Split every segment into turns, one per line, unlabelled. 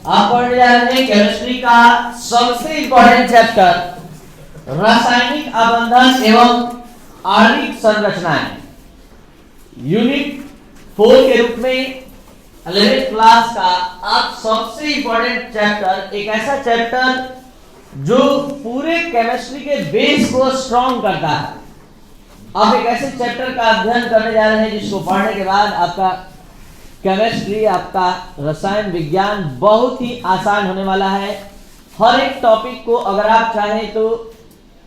आप पढ़ने जा रहे हैं केमिस्ट्री का सबसे इंपॉर्टेंट चैप्टर रासायनिक आबंधन एवं आणविक संरचनाएं। यूनिट 4 के रूप में 11th क्लास का आप सबसे इंपॉर्टेंट चैप्टर, एक ऐसा चैप्टर जो पूरे केमिस्ट्री के बेस को स्ट्रॉन्ग करता है। आप एक ऐसे चैप्टर का अध्ययन करने जा रहे हैं जिसको पढ़ने के बाद आपका केमिस्ट्री, आपका रसायन विज्ञान बहुत ही आसान होने वाला है। हर एक टॉपिक को अगर आप चाहें तो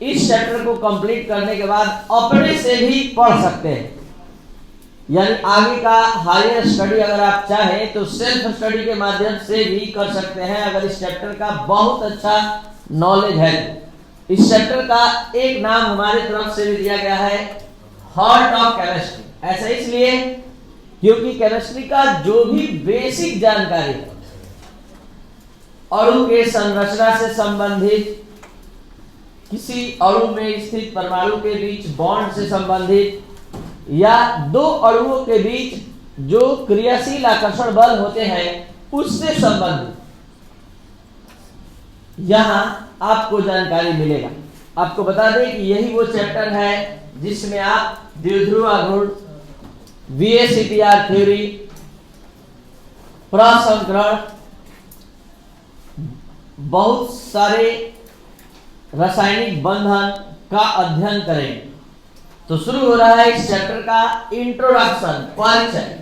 इस चैप्टर को कंप्लीट करने के बाद अपने से भी पढ़ सकते हैं, यानी आगे का हायर स्टडी अगर आप चाहें तो सेल्फ स्टडी के माध्यम से भी कर सकते हैं। अगर इस चैप्टर का बहुत अच्छा नॉलेज है, इस चैप्टर का एक नाम हमारी तरफ से भी दिया गया है हार्ट ऑफ केमिस्ट्री। ऐसा इसलिए क्योंकि केमिस्ट्री का जो भी बेसिक जानकारी है, अणु के संरचना से संबंधित, किसी अणु में स्थित परमाणु के बीच बॉन्ड से संबंधित, या दो अणुओं के बीच जो क्रियाशील आकर्षण बल होते हैं उससे संबंधित यहां आपको जानकारी मिलेगा। आपको बता दें कि यही वो चैप्टर है जिसमें आप द्विध्रुव आघूर्ण, VACTR थ्योरी, प्रसंकरण, बहुत सारे रासायनिक बंधन का अध्ययन करेंगे। तो शुरू हो रहा है इस चैप्टर का इंट्रोडक्शन, परिचय।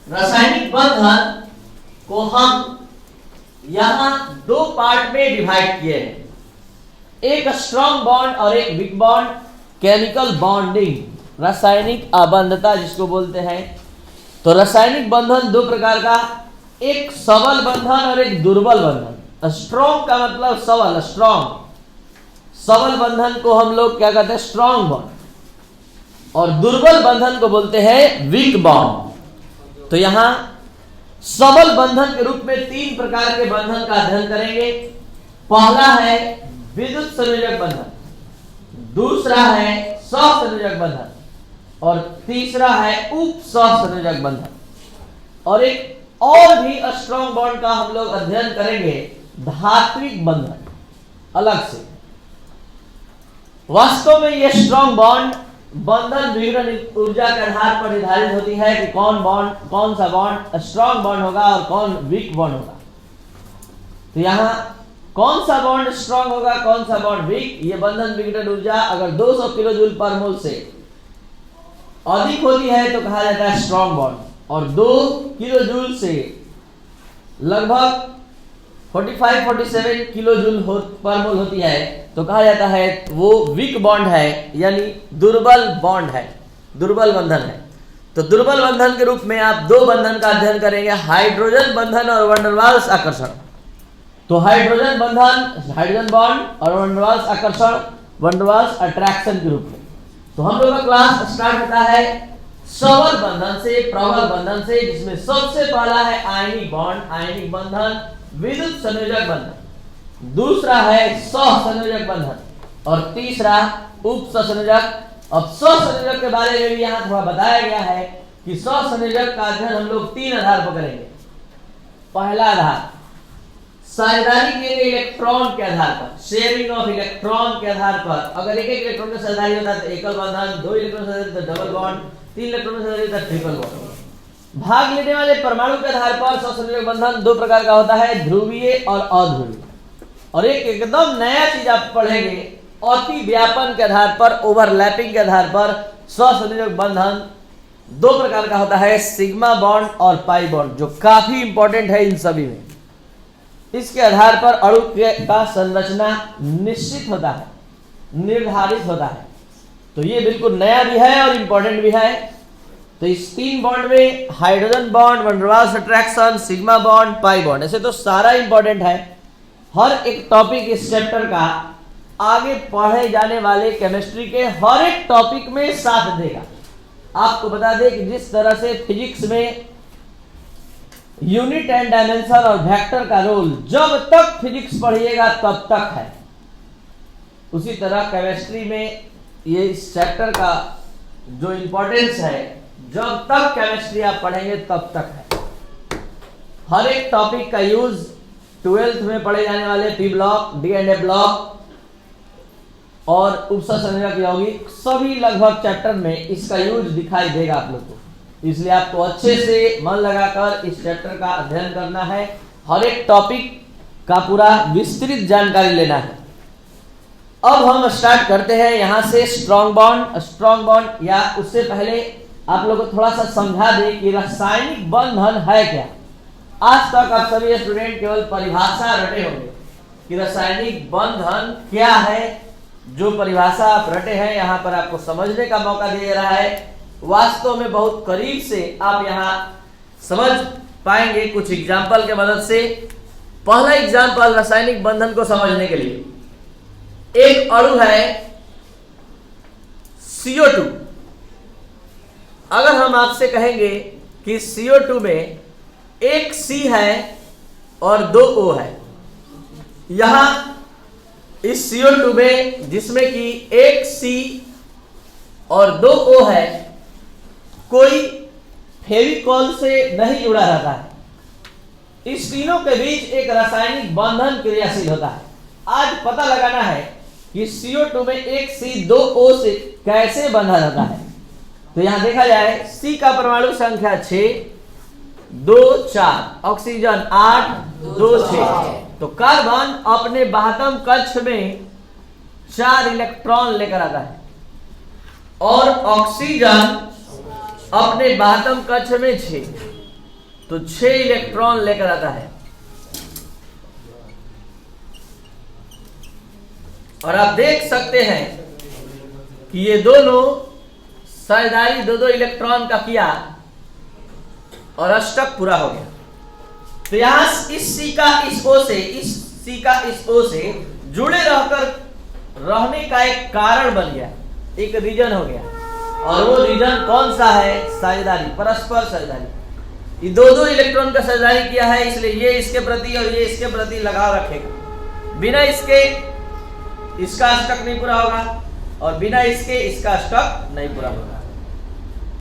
रासायनिक बंधन को हम यहां दो पार्ट में डिवाइड किए हैं, एक स्ट्रॉन्ग बॉन्ड और एक वीक बॉन्ड। केमिकल बॉन्डिंग, रासायनिक आबंधता जिसको बोलते हैं। तो रासायनिक बंधन दो प्रकार का, एक सबल बंधन और एक दुर्बल बंधन। स्ट्रॉन्ग का मतलब सबल, स्ट्रॉन्ग। सबल बंधन को हम लोग क्या कहते हैं, स्ट्रॉन्ग बॉन्ड, और दुर्बल बंधन को बोलते हैं वीक बॉन्ड। तो यहां सबल बंधन के रूप में तीन प्रकार के बंधन का अध्ययन करेंगे। पहला है विद्युत संयोजक बंधन, दूसरा है सहसंयोजक बंधन, और तीसरा है उप सहसंयोजक बंधन। और एक और भी स्ट्रॉन्ग बॉन्ड का हम लोग अध्ययन करेंगे, धात्विक बंधन, अलग से। वास्तव में ये स्ट्रॉन्ग बॉन्ड बंधन विघटन ऊर्जा के आधार पर निर्धारित होती है कि कौन सा बॉन्ड स्ट्रॉन्ग बॉन्ड होगा और कौन वीक बॉन्ड होगा। तो यहां कौन सा बॉन्ड स्ट्रॉन्ग होगा, कौन सा बॉन्ड वीक, ये बंधन विघटन ऊर्जा अगर 200 किलो जूल पर मोल से अधिक होती है तो कहा जाता है स्ट्रॉन्ग बॉन्ड, और 2 किलो जूल से लगभग 45-47 किलो जूल पर मोल होती है तो कहा जाता है वो वीक बॉन्ड है, यानी दुर्बल बॉन्ड है, दुर्बल बंधन है। तो दुर्बल बंधन के रूप में आप दो बंधन का अध्ययन करेंगे, हाइड्रोजन बंधन और वैन डर वाल्स आकर्षण। तो हाइड्रोजन बंधन, हाइड्रोजन बॉन्ड, और वैन डर वाल्स आकर्षण, वैन डर वाल्स अट्रैक्शन के रूप में। तो हम लोग का क्लास स्टार्ट होता है सबल बंधन से, प्रबल बंधन से, जिसमें सबसे पहला है आयनिक बॉन्ड, आयनिक बंधन, विद्युत संयोजक बंधन, दूसरा है सहसंयोजक बंधन, और तीसरा उप सहसंयोजक। अब सहसंयोजक के बारे में भी यहां थोड़ा बताया गया है कि सहसंयोजक का अध्ययन हम लोग 3 आधार पर करेंगे। पहला आधार साझेदारी किए गए इलेक्ट्रॉन के आधार पर, शेयरिंग ऑफ इलेक्ट्रॉन के आधार पर। अगर एक इलेक्ट्रॉन का साझेदारी होता है तो एकल बंधन, 2 इलेक्ट्रॉन साझेदारी तो डबल बॉन्ड, 3 इलेक्ट्रॉन साझेदारी तो ट्रिपल बॉन्ड। भाग लेने वाले परमाणु के आधार पर सहसंयोजक बंधन 2 प्रकार का होता है, ध्रुवीय और अध्रुवीय। और एक एकदम नया चीज आप पढ़ेंगे, अति व्यापन के आधार पर, ओवरलैपिंग के आधार पर सहसंयोजक बंधन 2 प्रकार का होता है, सिग्मा बॉन्ड और पाई बॉन्ड, जो काफी इंपॉर्टेंट है इन सभी में। इसके आधार पर अणु का संरचना निश्चित होता है, निर्धारित होता है। तो ये बिल्कुल नया भी है और इंपॉर्टेंट भी है। तो इस 3 बॉन्ड में hydrogen bond, van der Waals attraction, sigma bond, pi bond, ऐसे तो सारा इंपॉर्टेंट है। हर एक टॉपिक इस चैप्टर का आगे पढ़े जाने वाले केमिस्ट्री के हर एक टॉपिक में साथ देगा। आपको बता दें कि जिस तरह से फिजिक्स में यूनिट एंड डायमेंशन और वेक्टर का रोल जब तक फिजिक्स पढ़िएगा तब तक है, उसी तरह केमिस्ट्री में ये इस चैप्टर का जो इंपॉर्टेंस है, जब तक केमिस्ट्री आप पढ़ेंगे तब तक है। हर एक टॉपिक का यूज 12th में पढ़े जाने वाले P block, D and A block और उपसंरचना यौगिक सभी लगभग चैप्टर में इसका यूज दिखाई देगा आप लोग को। इसलिए आपको अच्छे से मन लगाकर इस चैप्टर का अध्ययन करना है, हर एक टॉपिक का पूरा विस्तृत जानकारी लेना है। अब हम स्टार्ट करते हैं यहाँ से स्ट्रॉन्ग बॉन्ड या उससे पहले आप लोग को थोड़ा सा समझा दें कि रासायनिक बंधन है क्या। आज तक आप सभी स्टूडेंट केवल परिभाषा रटे होंगे कि रासायनिक बंधन क्या है। जो परिभाषा आप रटे हैं यहाँ पर आपको समझने का मौका दे रहा है, वास्तव में बहुत करीब से आप यहाँ समझ पाएंगे कुछ एग्जाम्पल के मदद से। पहला एग्जाम्पल रासायनिक बंधन को समझने के लिए, एक अणु है CO2। अगर हम आपसे कहेंगे कि CO2 में एक C है और 2 O है, यहां इस CO2 में जिसमें कि एक C और 2 O है, कोई फेविकॉल से नहीं जुड़ा रहता है। इस तीनों के बीच एक रासायनिक बंधन क्रियाशील होता है। आज पता लगाना है कि CO2 में एक C 2 O से कैसे बंधा रहता है। तो यहां देखा जाए, C का परमाणु संख्या 6, 2 4, ऑक्सीजन 8, 2 6। तो कार्बन अपने बाह्यतम कक्ष में 4 इलेक्ट्रॉन लेकर आता है और ऑक्सीजन अपने बाह्यतम कक्ष में 6, तो 6 इलेक्ट्रॉन लेकर आता है। और आप देख सकते हैं कि ये दोनों साझेदारी 2-2 इलेक्ट्रॉन का किया और अष्टक पूरा हो गया। तो यहां इस C का इस O से, इस C का इस O से जुड़े रहकर रहने का एक कारण बन गया, एक रीजन हो गया। और वो रीजन कौन सा है? साझेदारी, परस्पर साझेदारी। ये 2-2 इलेक्ट्रॉन का साझेदारी किया है, इसलिए ये इसके प्रति और ये इसके प्रति लगाव रखेगा। बिना इसके इसका अष्टक नहीं पूरा होगा और बिना इसके इसका अष्टक नहीं पूरा होगा।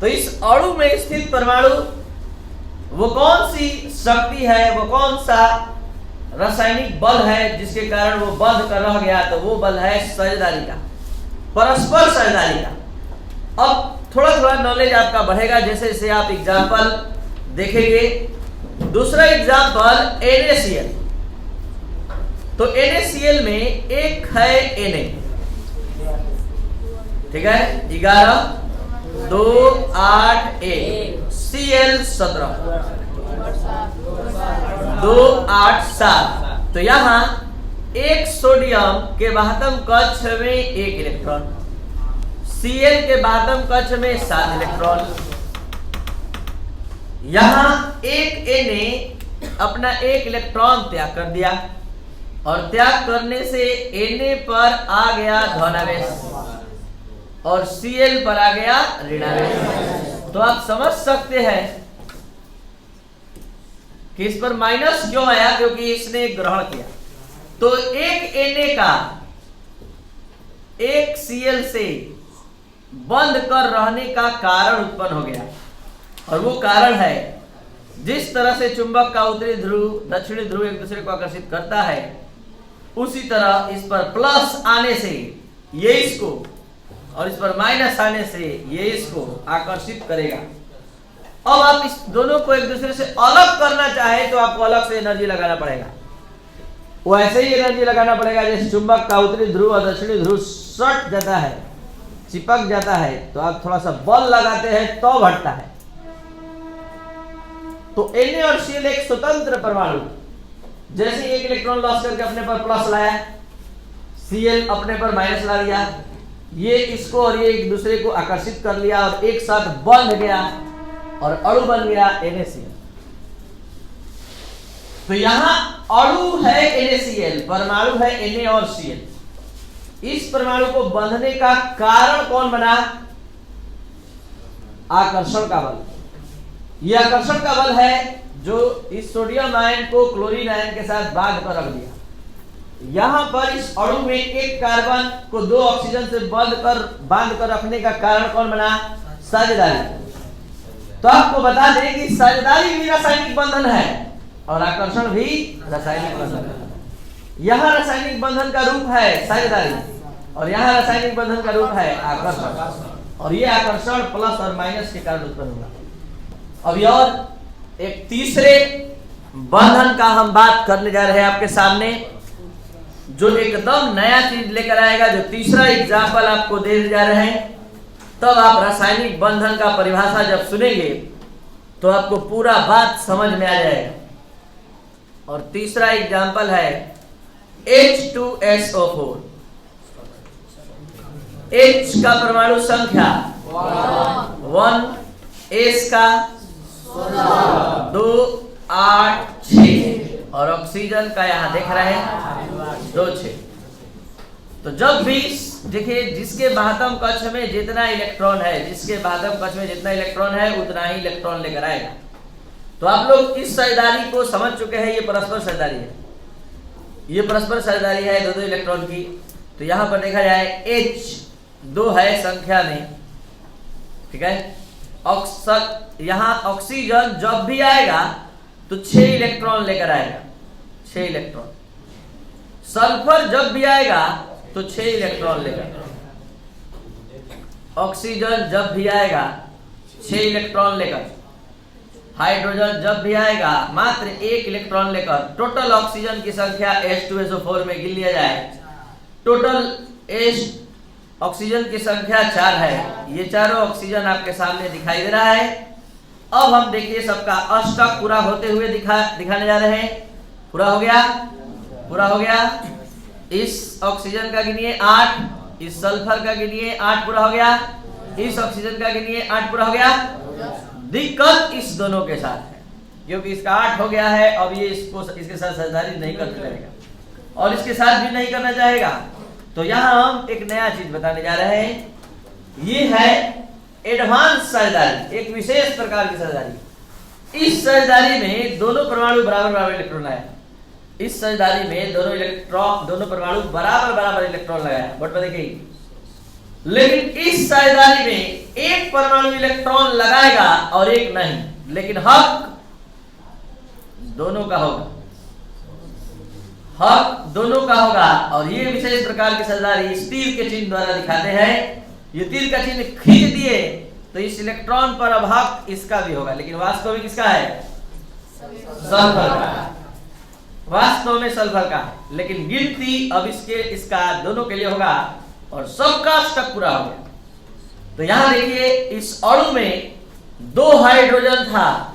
तो इस अणु में स्थित परमाणु वो कौन सी शक्ति है, वो कौन सा रासायनिक बल है जिसके कारण वो बंध कर रह गया? तो वो बल है साझेदारी का, परस्पर साझेदारी का। अब थोड़ा थोड़ा नॉलेज आपका बढ़ेगा जैसे जैसे आप एग्जाम्पल देखेंगे। दूसरा एग्जाम्पल NaCl। तो NaCl में एक है Na, ठीक है, 11 2 8 1, Cl 17 2 8 7। तो यहां एक सोडियम के बाह्यतम कक्ष में 1 इलेक्ट्रॉन, Cl के बाह्यतम कक्ष में 7 इलेक्ट्रॉन। यहां एक Na अपना 1 इलेक्ट्रॉन त्याग कर दिया और त्याग करने से Na पर आ गया धनावेश और Cl पर आ गया ऋणावेश। तो आप समझ सकते हैं कि इस पर माइनस क्यों आया, क्योंकि इसने ग्रहण किया। तो एक Na का एक Cl से बंद कर रहने का कारण उत्पन्न हो गया और वो कारण है जिस तरह से चुंबक का उत्तरी ध्रुव दक्षिणी ध्रुव एक दूसरे को आकर्षित करता है, उसी तरह इस पर प्लस आने से ये इसको और इस पर माइनस आने से ये इसको आकर्षित करेगा। अब आप इस दोनों को एक दूसरे से अलग करना चाहे तो आपको अलग से एनर्जी लगाना पड़ेगा। वो ऐसे ही एनर्जी लगाना पड़ेगा जैसे चुंबक का उत्तरी ध्रुव और दक्षिणी ध्रुव सट जाता है, चिपक जाता है, तो आप थोड़ा सा बल लगाते हैं तो हटता है। तो Na और Cl एक स्वतंत्र परमाणु, जैसे एक इलेक्ट्रॉन लॉस करके अपने पर प्लस लाया, Cl अपने पर माइनस ला दिया, ये इसको और ये एक दूसरे को आकर्षित कर लिया और एक साथ बंध गया और अणु बन गया NaCl। तो यहां अणु है NaCl, परमाणु है Na और Cl। इस परमाणु को बंधने का कारण कौन बना? आकर्षण का बल। यह आकर्षण का बल है जो इस सोडियम आयन को क्लोरीन आयन के साथ बांध कर रख दिया। यहां पर इस अणु में एक कार्बन को 2 ऑक्सीजन से बांध कर रखने का कारण कौन बना? साझेदारी। तो आपको बता दें कि साझेदारी भी रासायनिक बंधन है। और आकर्षण भी रासायनिक बंधन। यहाँ रासायनिक बंधन का रूप है साझेदारी और यहाँ रासायनिक बंधन का रूप है आकर्षण, और ये आकर्षण प्लस और माइनस के कारण उत्पन्न होगा। अभी और एक तीसरे बंधन का हम बात करने जा रहे हैं आपके सामने, जो एकदम नया चीज लेकर आएगा, जो तीसरा एग्जाम्पल आपको देने जा रहे हैं। तब आप रासायनिक बंधन का परिभाषा जब सुनेंगे तो आपको पूरा बात समझ में आ जाएगा। और तीसरा एग्जाम्पल है H2SO4। H का परमाणु संख्या 1, S का 2, 8, 6 और ऑक्सीजन का यहाँ देख रहे हैं 2, 6। तो जब भी देखिए जिसके बाह्यतम कक्ष में जितना इलेक्ट्रॉन है, जिसके बाह्यतम कक्ष में जितना इलेक्ट्रॉन है उतना ही इलेक्ट्रॉन लेकर आएगा। तो आप लोग इस साझेदारी को समझ चुके हैं, ये परस्पर साझेदारी है, ये परस्पर साझेदारी है दो इलेक्ट्रॉन की। तो यहाँ पर देखा जाए H 2 है संख्या में, ठीक है। यहाँ ऑक्सीजन जब भी आएगा तो 6 इलेक्ट्रॉन लेकर आएगा, 6 इलेक्ट्रॉन। सल्फर जब भी आएगा तो 6 इलेक्ट्रॉन लेकर, ऑक्सीजन जब भी आएगा 6 इलेक्ट्रॉन लेकर, हाइड्रोजन जब भी आएगा मात्र 1 इलेक्ट्रॉन लेकर। टोटल ऑक्सीजन की संख्या H2SO4 में गिन लिया जाए, टोटल ऑक्सीजन की संख्या 4 है। ये चारों ऑक्सीजन आपके सामने दिखाई दे रहा है। अब हम देखिए सबका अष्टक पूरा होते हुए दिखाने जा रहे हैं। पूरा हो गया, पूरा हो गया। इस ऑक्सीजन का गिनिए 8, इस सल्फर का गिनिए 8 पूरा हो गया, इस ऑक्सीजन का गिनिए 8 पूरा हो गया। दिक्कत इस दोनों के साथ है क्योंकि इसका 8 हो गया है। अब ये इसके साथ साझेदारी नहीं करना चाहेगा और इसके साथ भी नहीं करना चाहेगा। तो यहाँ हम एक नया चीज बताने जा रहे हैं, ये है एडवांस साझेदारी, एक विशेष प्रकार की साझेदारी। इस साझेदारी में दोनों परमाणु बराबर बराबर इलेक्ट्रॉन लगाया, इस साझेदारी में दोनों परमाणु बराबर बराबर इलेक्ट्रॉन लगाया। बट देखिए, लेकिन इस साझेदारी में एक परमाणु इलेक्ट्रॉन लगाएगा और एक नहीं, लेकिन हक दोनों का होगा, हक दोनों का होगा। और ये विशेष प्रकार की साझेदारी इस तीर के चिन्ह द्वारा दिखाते हैं। ये तीर का चिन्ह खींच दिए तो इस इलेक्ट्रॉन पर अब हक इसका भी होगा, लेकिन वास्तव में किसका है? सल्फर का, वास्तव में सल्फर का है, लेकिन गिनती अब इसका दोनों के लिए होगा और सबका अष्टक पूरा हो गया। तो यहां देखिए इस अणु में 2 हाइड्रोजन था,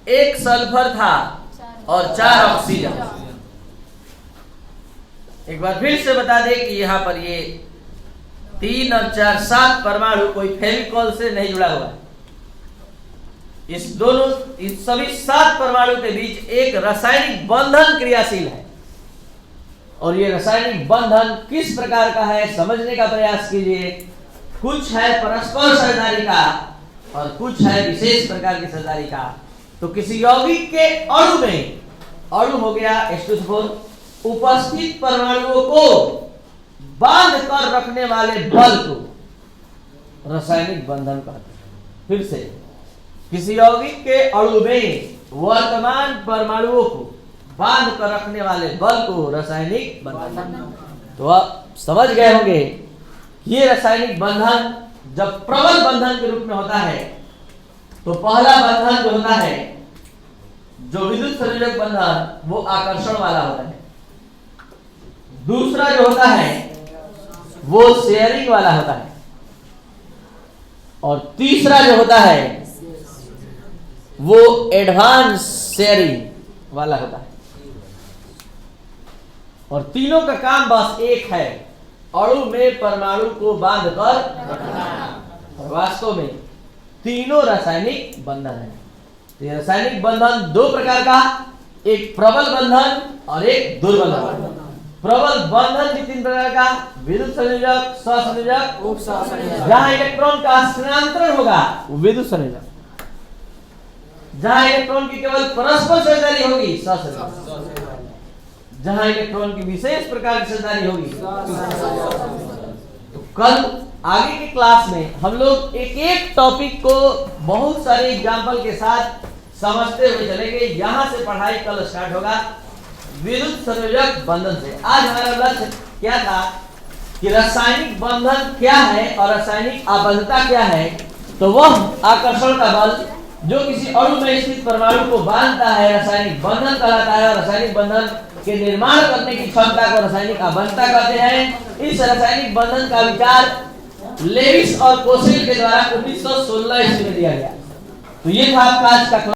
1 सल्फर था और 4 ऑक्सीजन। एक बार फिर से बता दें कि यहाँ पर ये 3 और 4 7 परमाणु कोई फेविकॉल से नहीं जुड़ा हुआ है। इस सभी 7 परमाणु के बीच एक रासायनिक बंधन क्रियाशील है और ये रासायनिक बंधन किस प्रकार का है समझने का प्रयास कीजिए। कुछ है परस्पर साझेदारी का और कुछ है विशेष प्रकार की साझेदारी का। तो किसी यौगिक के अणु में, अणु हो गया H2SO4, उपस्थित परमाणुओं को बांध कर रखने वाले बल को रासायनिक बंधन कहते हैं। फिर से, किसी यौगिक के अणु में वर्तमान परमाणुओं को बांध कर रखने वाले बल को रासायनिक बंधन। तो आप समझ गए होंगे, ये रासायनिक बंधन जब प्रबल बंधन के रूप में होता है तो पहला बंधन जो होता है, जो विद्युत संयोजक बंधन, वो आकर्षण वाला होता है। दूसरा जो होता है वो शेयरिंग वाला होता है और तीसरा जो होता है वो एडवांस शेयरिंग वाला होता है। और तीनों का काम बस एक है, अणु में परमाणु को बांध कर रखना। और वास्तव में तीनों रासायनिक बंधन है। तो ये रासायनिक बंधन 2 प्रकार का, एक प्रबल बंधन और एक दुर्बल बंधन। प्रबल बंधन भी 3 प्रकार का, विद्युत संयोजक, सहसंयोजक, उप सहसंयोजक। जहां इलेक्ट्रॉन का स्थानांतरण होगा वो विद्युत संयोजक, जहां इलेक्ट्रॉन की केवल परस्पर साझेदारी होगी सहसंयोजक, जहां इलेक्ट्रॉन की विशेष प्रकार की साझेदारी होगी। तो कल आगे की क्लास में हम लोग एक एक टॉपिक को बहुत सारे एग्जाम्पल के साथ समझते हुए चलेंगे। यहाँ से पढ़ाई कल स्टार्ट होगा विद्युत संयोजक बंधन से। आज हमारा लक्ष्य क्या था कि रासायनिक बंधन क्या है और रासायनिक आबद्धता क्या है। तो वह आकर्षण का बल जो किसी अणु में स्थित परमाणु को बांधता है रासायनिक बंधन कहलाता है, और रासायनिक बंधन के निर्माण करने की क्षमता को रासायनिक आबद्धता कहते हैं। इस रासायनिक बंधन का विचार लेविस और कोसेल के द्वारा 1916 ईस्वी में दिया गया। तो ये था आपका आज का